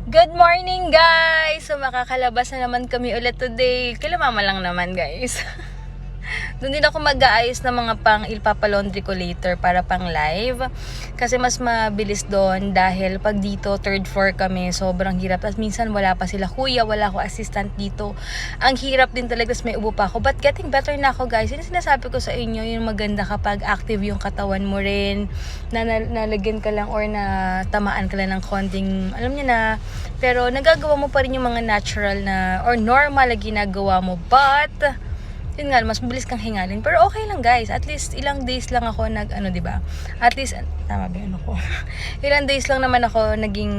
Good morning guys! So makakalabas na naman kami ulit today. Kila mama lang naman guys. Doon din ako mag-aayos ng mga pang ilpapalaundry ko later para pang live. Kasi mas mabilis doon dahil pag dito third floor kami sobrang hirap. At minsan wala pa sila kuya, wala ako assistant dito. Ang hirap din talaga, may ubo pa ako. But getting better na ako guys. Yung sinasabi ko sa inyo, yung maganda kapag active yung katawan mo rin. Na nalagyan ka lang or na tamaan ka lang ng konting, alam niyo na. Pero nagagawa mo pa rin yung mga natural na or normal na ginagawa mo. But yun nga, mas mabilis kang hingalin. Pero okay lang guys. At least ilang days lang ako diba? At least, tama ba yun ako? Ilang days lang naman ako naging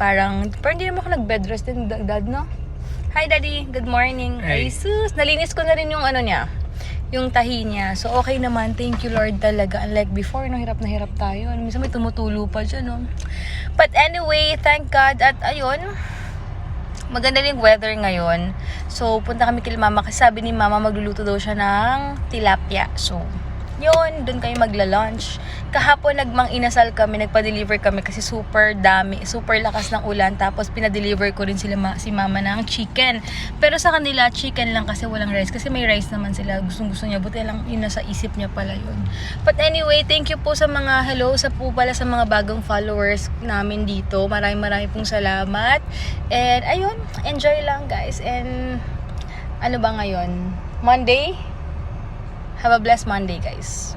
parang hindi naman ako nag-bed rest din, dad, no? Hi daddy, good morning. Hey. Ay sus, nalinis ko na rin yung niya. Yung tahi niya. So okay naman, thank you Lord talaga. Unlike before, no, hirap na hirap tayo. Minsan may tumutulo pa dyan, no? But anyway, thank God. At ayun, maganda rin weather ngayon. So, punta kami kay mama kasi sabi ni mama magluluto daw siya ng tilapia. So, yun, doon kayo magla-lunch. Kahapon nagmang-inasal kami, nagpa-deliver kami kasi super dami, super lakas ng ulan. Tapos pinadeliver ko rin si mama ng chicken. Pero sa kanila, chicken lang kasi walang rice. Kasi may rice naman sila. Gustong-gusto niya. Buti lang yun nasa isip niya pala yun. But anyway, thank you po sa mga sa mga bagong followers namin dito. Maraming pong salamat. And ayun, enjoy lang guys. And ano ba ngayon? Monday? Have a blessed Monday guys.